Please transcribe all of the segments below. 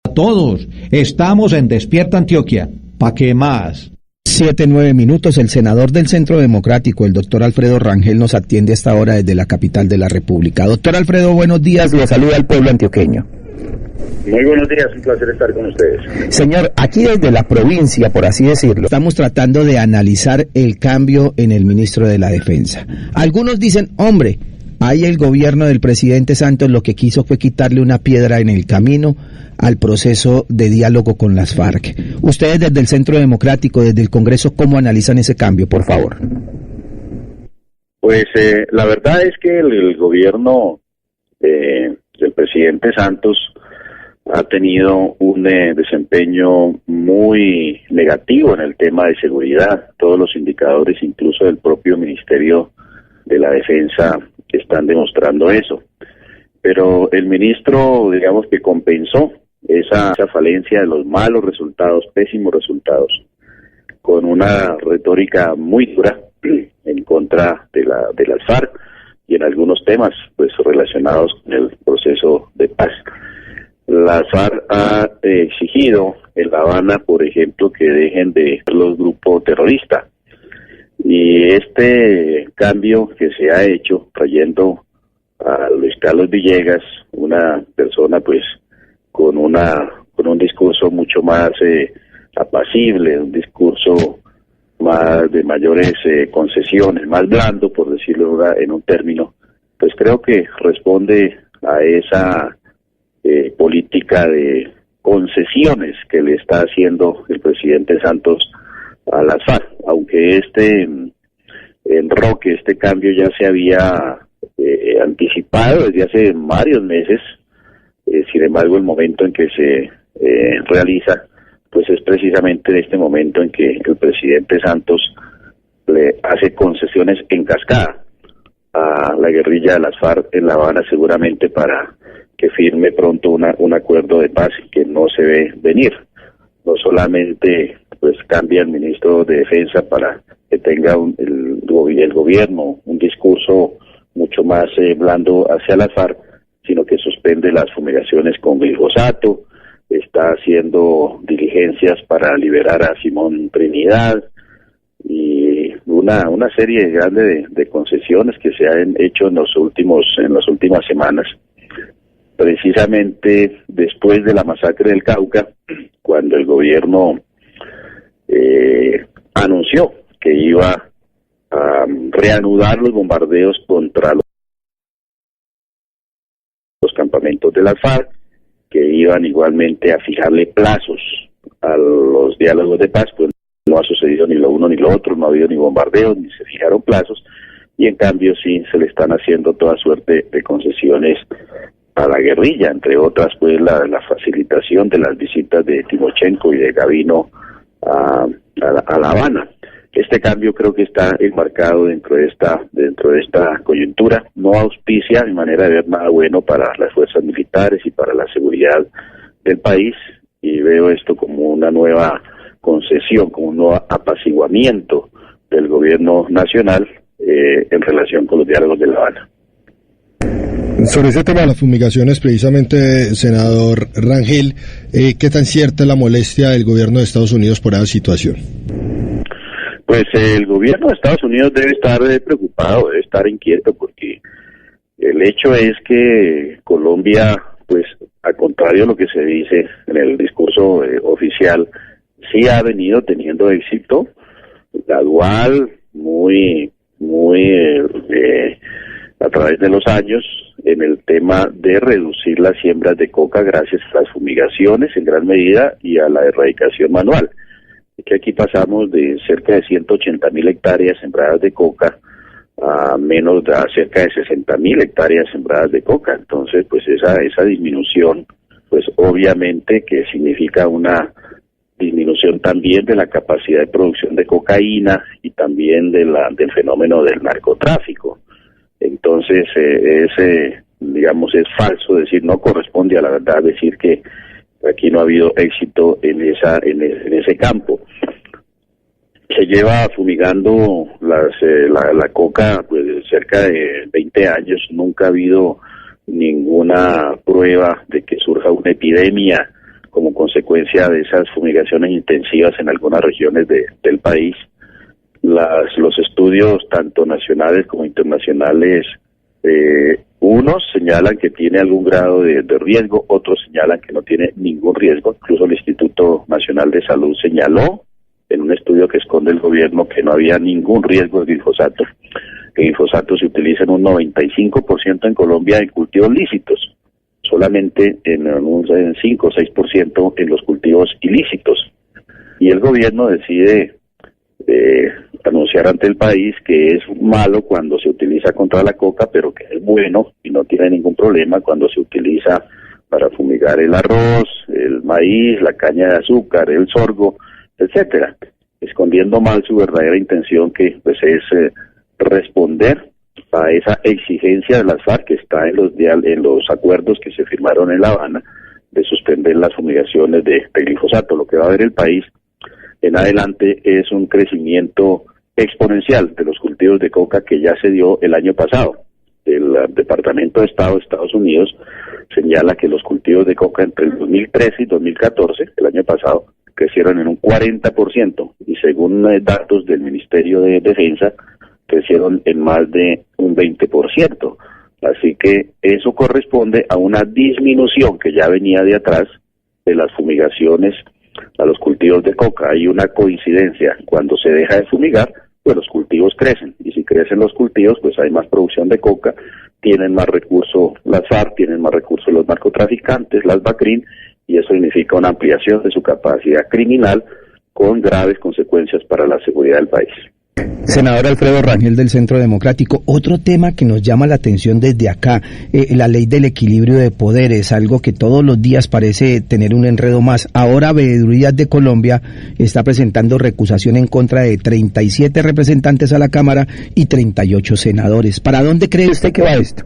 Todos estamos en Despierta Antioquia. ¿Pa' qué más? 7:09. El senador del Centro Democrático, el doctor Alfredo Rangel, nos atiende a esta hora desde la capital de la República. Doctor Alfredo, buenos días, lo saluda el pueblo antioqueño. Muy buenos días, un placer estar con ustedes. Señor, aquí desde la provincia, por así decirlo, estamos tratando de analizar el cambio en el ministro de la Defensa. Algunos dicen, hombre, ahí el gobierno del presidente Santos lo que quiso fue quitarle una piedra en el camino al proceso de diálogo con las FARC. Ustedes desde el Centro Democrático, desde el Congreso, ¿cómo analizan ese cambio, por favor? Pues la verdad es que el gobierno del presidente Santos ha tenido un desempeño muy negativo en el tema de seguridad. Todos los indicadores, incluso del propio Ministerio de la Defensa, están demostrando eso. Pero el ministro, digamos que compensó esa falencia de los malos resultados, pésimos resultados, con una retórica muy dura en contra de las FARC y en algunos temas pues relacionados con el proceso de paz. La FARC ha exigido en La Habana, por ejemplo, que dejen de ser los grupos terroristas. Y este cambio que se ha hecho trayendo a Luis Carlos Villegas, una persona pues con un discurso mucho más apacible, un discurso más de mayores concesiones, más blando, por decirlo en un término, pues creo que responde a esa política de concesiones que le está haciendo el presidente Santos a las FARC, aunque este enroque, este cambio ya se había anticipado desde hace varios meses. Sin embargo, el momento en que se realiza, pues es precisamente en este momento en que el presidente Santos le hace concesiones en cascada a la guerrilla de las FARC en La Habana, seguramente para que firme pronto un acuerdo de paz que no se ve venir. No solamente pues cambia el ministro de Defensa para que tenga el gobierno un discurso mucho más blando hacia las FARC, sino que suspende las fumigaciones con glifosato, está haciendo diligencias para liberar a Simón Trinidad y una serie grande de concesiones que se han hecho en las últimas semanas, precisamente después de la masacre del Cauca, cuando el gobierno anunció que iba a reanudar los bombardeos contra los campamentos de las FARC, que iban igualmente a fijarle plazos a los diálogos de paz. Pues no ha sucedido ni lo uno ni lo otro, no ha habido ni bombardeos, ni se fijaron plazos, y en cambio sí se le están haciendo toda suerte de concesiones a la guerrilla, entre otras pues la facilitación de las visitas de Timochenko y de Gavino a La Habana. Este cambio creo que está enmarcado dentro de esta coyuntura. No auspicia, de manera de ver, nada bueno para las fuerzas militares y para la seguridad del país, y veo esto como una nueva concesión, como un nuevo apaciguamiento del gobierno nacional en relación con los diálogos de La Habana. Sobre ese tema de las fumigaciones, precisamente, senador Rangel, ¿qué tan cierta es la molestia del gobierno de Estados Unidos por esa situación? Pues el gobierno de Estados Unidos debe estar preocupado, debe estar inquieto, porque el hecho es que Colombia, pues al contrario de lo que se dice en el discurso oficial, sí ha venido teniendo éxito gradual, muy a través de los años, en el tema de reducir las siembras de coca gracias a las fumigaciones en gran medida y a la erradicación manual. Que aquí pasamos de cerca de 180.000 hectáreas sembradas de coca a cerca de 60.000 hectáreas sembradas de coca. Entonces, pues esa disminución, pues obviamente que significa una disminución también de la capacidad de producción de cocaína y también del fenómeno del narcotráfico. Entonces, digamos, es falso decir, no corresponde a la verdad decir que aquí no ha habido éxito en ese campo. Se lleva fumigando la coca pues cerca de 20 años, nunca ha habido ninguna prueba de que surja una epidemia como consecuencia de esas fumigaciones intensivas en algunas regiones del país. Los estudios tanto nacionales como internacionales, unos señalan que tiene algún grado de riesgo, otros señalan que no tiene ningún riesgo. Incluso el Instituto Nacional de Salud señaló en un estudio que esconde el gobierno que no había ningún riesgo de glifosato. El glifosato se utiliza en un 95% en Colombia en cultivos lícitos, solamente en un 5 o 6% en los cultivos ilícitos. Y el gobierno decide anunciar ante el país que es malo cuando se utiliza contra la coca, pero que es bueno y no tiene ningún problema cuando se utiliza para fumigar el arroz, el maíz, la caña de azúcar, el sorgo, etcétera, escondiendo mal su verdadera intención, que pues es responder a esa exigencia de las FARC que está en los acuerdos que se firmaron en La Habana de suspender las fumigaciones de glifosato. Lo que va a ver el país en adelante es un crecimiento exponencial de los cultivos de coca que ya se dio el año pasado. El Departamento de Estado de Estados Unidos señala que los cultivos de coca entre el 2013 y 2014, el año pasado, crecieron en un 40%, y según datos del Ministerio de Defensa, crecieron en más de un 20%. Así que eso corresponde a una disminución que ya venía de atrás de las fumigaciones a los cultivos de coca. Hay una coincidencia: cuando se deja de fumigar, pues los cultivos crecen, y si crecen los cultivos, pues hay más producción de coca, tienen más recursos las FARC, tienen más recursos los narcotraficantes, las BACRIM, y eso significa una ampliación de su capacidad criminal con graves consecuencias para la seguridad del país. Senador Alfredo Rangel, del Centro Democrático, otro tema que nos llama la atención desde acá, la ley del equilibrio de poderes, algo que todos los días parece tener un enredo más. Ahora Veeduría de Colombia está presentando recusación en contra de 37 representantes a la Cámara y 38 senadores. ¿Para dónde cree usted que va esto?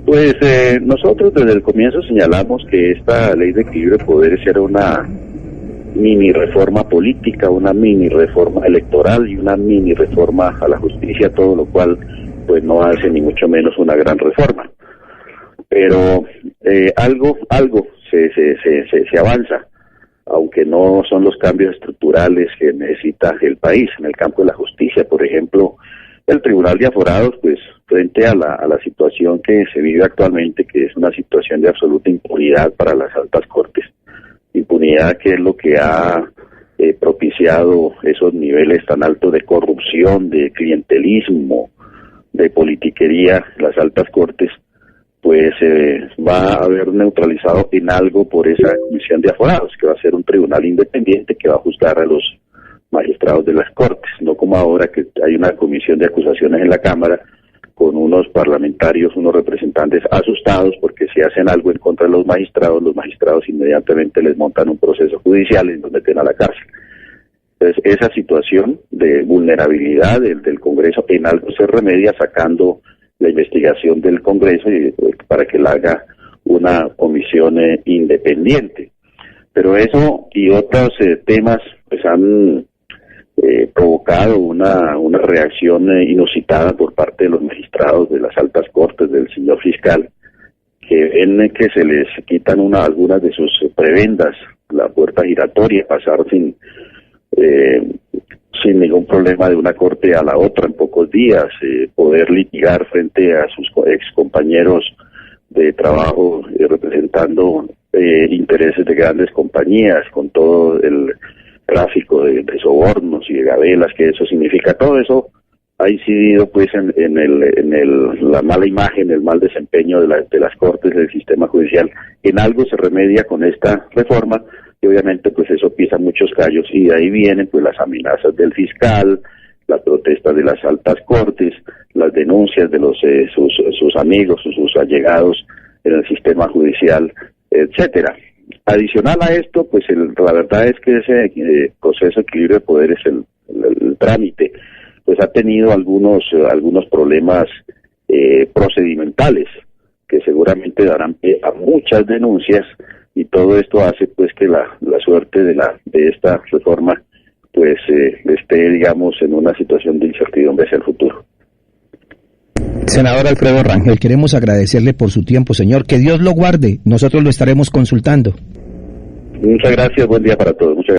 Pues nosotros desde el comienzo señalamos que esta ley de equilibrio de poderes era una mini reforma política, una mini reforma electoral y una mini reforma a la justicia, todo lo cual pues no hace ni mucho menos una gran reforma. Pero algo se avanza, aunque no son los cambios estructurales que necesita el país. En el campo de la justicia, por ejemplo, el Tribunal de Aforados, pues frente a la situación que se vive actualmente, que es una situación de absoluta impunidad para las altas cortes, impunidad que es lo que ha propiciado esos niveles tan altos de corrupción, de clientelismo, de politiquería, las altas cortes, pues va a haber neutralizado en algo por esa comisión de aforados, que va a ser un tribunal independiente que va a juzgar a los magistrados de las cortes, no como ahora que hay una comisión de acusaciones en la Cámara con unos parlamentarios, unos representantes asustados porque si hacen algo en contra de los magistrados inmediatamente les montan un proceso judicial y los meten a la cárcel. Entonces, esa situación de vulnerabilidad del Congreso en algo se remedia sacando la investigación del Congreso para que la haga una comisión independiente. Pero eso y otros temas pues han provocado una reacción inusitada por parte de los magistrados de las altas cortes, del señor fiscal, que ven que se les quitan algunas de sus prebendas, la puerta giratoria, pasar sin ningún problema de una corte a la otra en pocos días, poder litigar frente a sus ex compañeros de trabajo representando intereses de grandes compañías, con todo el tráfico de sobornos y de gabelas que eso significa. Todo eso ha incidido pues en la mala imagen, el mal desempeño de las cortes, del sistema judicial. En algo se remedia con esta reforma y obviamente pues eso pisa muchos callos, y de ahí vienen pues las amenazas del fiscal, las protestas de las altas cortes, las denuncias de sus amigos, sus allegados en el sistema judicial, etcétera. Adicional a esto, pues la verdad es que ese proceso de equilibrio de poderes, el trámite, pues ha tenido algunos problemas procedimentales que seguramente darán pie a muchas denuncias, y todo esto hace pues que la suerte de esta reforma pues esté, digamos, en una situación de incertidumbre hacia el futuro. Senador Alfredo Rangel, queremos agradecerle por su tiempo, señor. Que Dios lo guarde. Nosotros lo estaremos consultando. Muchas gracias. Buen día para todos. Muchas gracias.